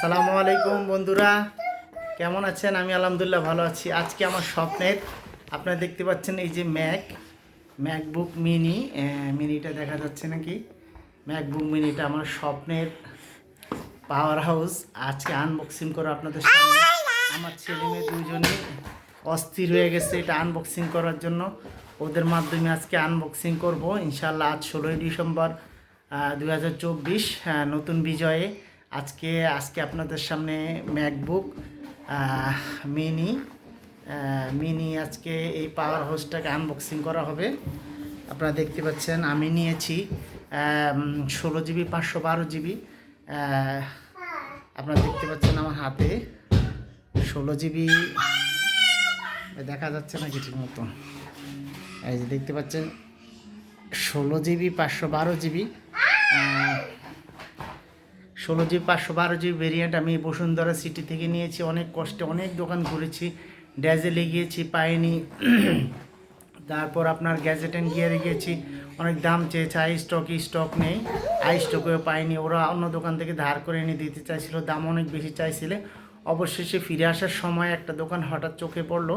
আসসালামু আলাইকুম বন্ধুরা, কেমন আছেন? আমি আলহামদুলিল্লাহ ভালো আছি। আজকে আমার স্বপ্নের আপনারা দেখতে পাচ্ছেন এই যে ম্যাকবুক মিনিটা দেখা যাচ্ছে নাকি? ম্যাকবুক মিনিটা আমার স্বপ্নের পাওয়ার হাউস। আজকে আনবক্সিং করে আপনাদের সামনে। আমার ছেলে মেয়ে দুজনেই অস্থির হয়ে গেছে এটা আনবক্সিং করার জন্য। ওদের মাধ্যমে আজকে আনবক্সিং করব ইনশাল্লাহ। আজ 16ই ডিসেম্বর 2024, নতুন বিজয়ে আজকে আজকে আপনাদের সামনে ম্যাকবুক মিনি মিনি আজকে এই পাওয়ার হাউসটাকে আনবক্সিং করা হবে। আপনারা দেখতে পাচ্ছেন আমি নিয়েছি 16 GB 512 GB। আপনারা দেখতে পাচ্ছেন আমার হাতে 16 GB দেখা যাচ্ছে নাকি ঠিক মতো? এই যে দেখতে পাচ্ছেন 16 GB 512 GB। 16 GB 512 GB variant আমি বসুন্ধরা সিটি থেকে নিয়েছি। অনেক কষ্টে অনেক দোকান ঘুরেছি, ড্যাজেলে গিয়েছি, পাইনি। তারপর আপনার গ্যাজেট অ্যান্ড গিয়ারে গিয়েছি, অনেক দাম চেয়েছে, স্টক নেই, স্টকেও পাইনি। ওরা অন্য দোকান থেকে ধার করে এনে দিতে চাইছিল, দাম অনেক বেশি চাইছিলে। অবশেষে ফিরে আসার সময় একটা দোকান হঠাৎ চোখে পড়লো,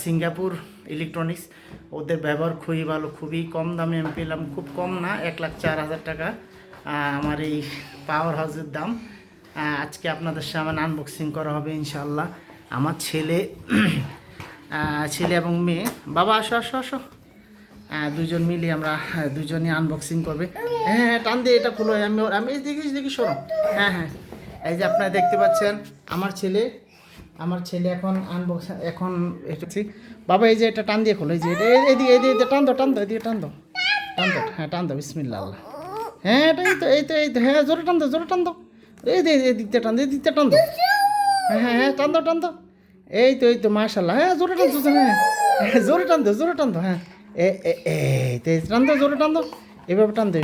সিঙ্গাপুর ইলেকট্রনিক্স। ওদের ব্যবহার খুবই ভালো, খুবই কম দামে আমি পেলাম, খুব কম না, 1,04,000 টাকা আমার এই পাওয়ার হাউসের দাম। আজকে আপনাদের সামনে আনবক্সিং করা হবে ইনশাল্লাহ। আমার ছেলে এবং মেয়ে, বাবা আসো আসো আসো, দুজন মিলে আমরা দুজনে আনবক্সিং করবে। হ্যাঁ টান দিয়ে এটা খুলো, আমি দেখি শোনো। হ্যাঁ, এই যে আপনারা দেখতে পাচ্ছেন আমার ছেলে এখন এখন এসেছি। বাবা এই যে এটা টান দিয়ে খোলো, এই যে এদিকে টান দো এদিকে টান দো। হ্যাঁ টান দো, বিসমিল্লাহ আল্লাহ। হ্যাঁ এই তো হ্যাঁ, জোরে টান দো এদিকতে টান দো, হ্যাঁ টান দো। এই তো মাশাআল্লাহ। হ্যাঁ জোরে টান দো, হ্যাঁ জোরে টান দো। হ্যাঁ এই টান দো, জোরে টান দো, এইভাবে টান দো,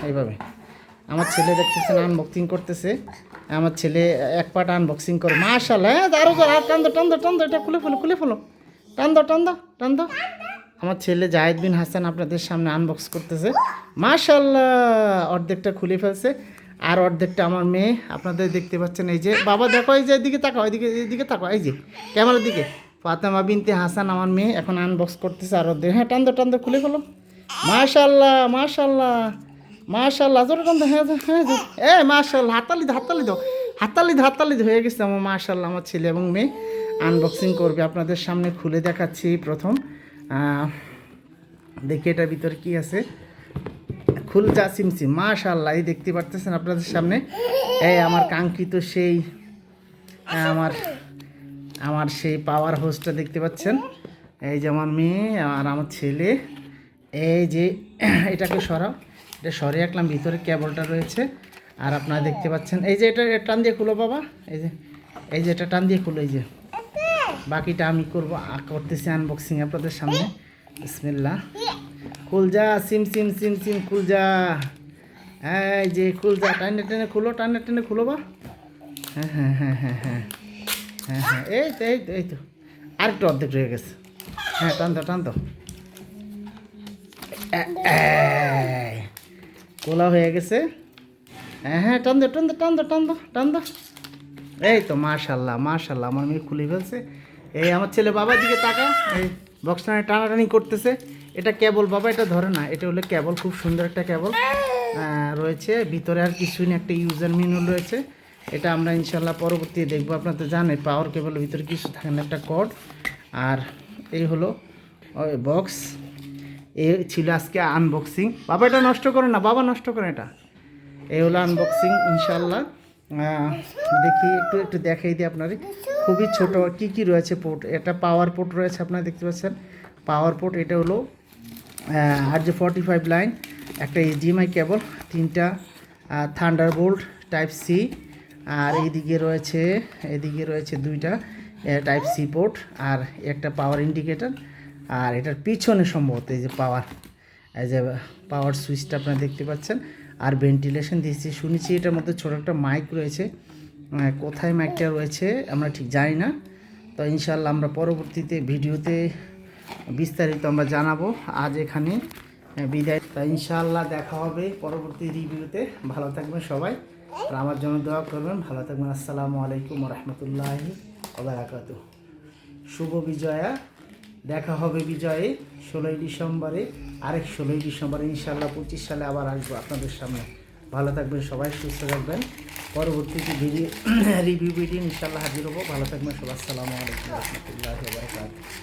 এইভাবে। আমার ছেলে দেখতেছেন আনবক্সিং করতেছে। আমার ছেলে এক পার্ট আনবক্সিং করে, মাশাআল্লাহ। হ্যাঁ আরো আর টান দো, এটা খুলে ফেলো। টান দো। আমার ছেলে জাহিদ বিন হাসান আপনাদের সামনে আনবক্স করতেছে। মাশাআল্লাহ, অর্ধেকটা খুলে ফেলছে, আর অর্ধেকটা আমার মেয়ে আপনাদের দেখতে পাচ্ছেন। এই যে বাবা দেখো, এই যে এদিকে তাকাও, এদিকে তাকাও, এই যে ক্যামেরার দিকে। ফাতেমা বিনতে হাসান আমার মেয়ে এখন আনবক্স করতেছে আর অর্ধেক। হ্যাঁ টান দো, খুলে ফেলো। মাশাআল্লাহ, জোরে টান দো। হ্যাঁ মাশাআল্লাহ, হাততালি হয়ে গেছে আমার। মাশাআল্লাহ, আমার ছেলে এবং মেয়ে আনবক্সিং করবে, আপনাদের সামনে খুলে দেখাচ্ছি। প্রথম দেখি এটার ভিতরে কি আছে। খুলজা সিমসিম, মাশাআল্লাহ, এই দেখতে পারতেছেন আপনাদের সামনে। এই আমার কাঙ্ক্ষিত সেই আমার সেই পাওয়ার হাউসটা দেখতে পাচ্ছেন। এই যে আমার মেয়ে আর আমার ছেলে। এই যে এটাকে সরাও, এটা সরে রাখলাম, ভিতরে কেবলটা রয়েছে। আর আপনারা দেখতে পাচ্ছেন এই যে এটা টান দিয়ে খুলো বাবা, এই যে এটা টান দিয়ে খুলো। এই যে বাকিটা আমি করতেছি আনবক্সিং আপনাদের সামনে। বিসমিল্লাহ। খুলজা সিম খুলজা। এই যে খুলজা, টানে খুলো বা। হ্যাঁ, এই তো আরেকটা অর্ধেক রয়ে গেছে। হ্যাঁ টান দো। খোলা হয়ে গেছে। হ্যাঁ টান দো। এই তো মাশাআল্লাহ, আমার মেয়ে খুলে ফেলছে। এই আমার ছেলে বাবার দিকে তাকা, এই বক্সটা টানাটানি করতেছে। এটা কেবল বাবা, এটা ধরে না, এটা হলো কেবল, খুব সুন্দর একটা কেবল রয়েছে ভিতরে। আর কিছুই না, একটা ইউজার ম্যানুয়াল রয়েছে। এটা আমরা ইনশাল্লাহ পরবর্তী দেখবো। আপনার তো জানেন পাওয়ার কেবলের ভিতরে কিছু থাকে না, একটা কর্ড। আর এই হলো ওই বক্স। এই ছিল আজকে আনবক্সিং। বাবা এটা নষ্ট করে না, বাবা নষ্ট করে এটা। এই হলো আনবক্সিং ইনশাল্লাহ। দেখি একটু দেখাই দিই আপনার। খুবই ছোট কি রয়েছে পোর্ট। এটা পাওয়ার পোর্ট রয়েছে, আপনারা দেখতে পাচ্ছেন পাওয়ার পোর্ট। এটা হলো RJ45 লাইন, একটা HDMI কেবল, 3টা থান্ডারবোল্ট টাইপ সি, আর এদিকে রয়েছে 2টা টাইপ সি পোর্ট, আর একটা পাওয়ার ইন্ডিকেটর। আর এটার পিছনে সম্ভবত এই যে পাওয়ার সুইচটা আপনারা দেখতে পাচ্ছেন। আর ভেন্টিলেশন দিয়েছি, শুনেছি এটার মধ্যে ছোটো একটা মাইক রয়েছে। কোথায় মাইকটা রয়েছে আমরা ঠিক জানি না। তো ইনশাল্লাহ আমরা পরবর্তীতে ভিডিওতে বিস্তারিত আমরা জানাবো। আজ এখানে বিদায়। তা ইনশাল্লাহ দেখা হবে পরবর্তী রিভিউতে। ভালো থাকবেন সবাই। আর আমার জন্য দোয়া করবেন। ভালো থাকবেন। আসসালামু আলাইকুম রহমতুল্লাহি ওয়া বারাকাতুহু। শুভ বিজয়া। দেখা হবে বিজয়ে 16ই ডিসেম্বরে, আরেক 16ই ডিসেম্বরে ইনশাআল্লাহ 25 সালে আবার আসবো আপনাদের সামনে। ভালো থাকবেন সবাই, সুস্থ থাকবেন। পরবর্তীতে রিভিউ ভিডিও ইনশাআল্লাহ হাজির হবো। ভালো থাকবেন সবাই। আসসালামু আলাইকুম রহমতুল্লাহি ওয়া বারাকাতুহু।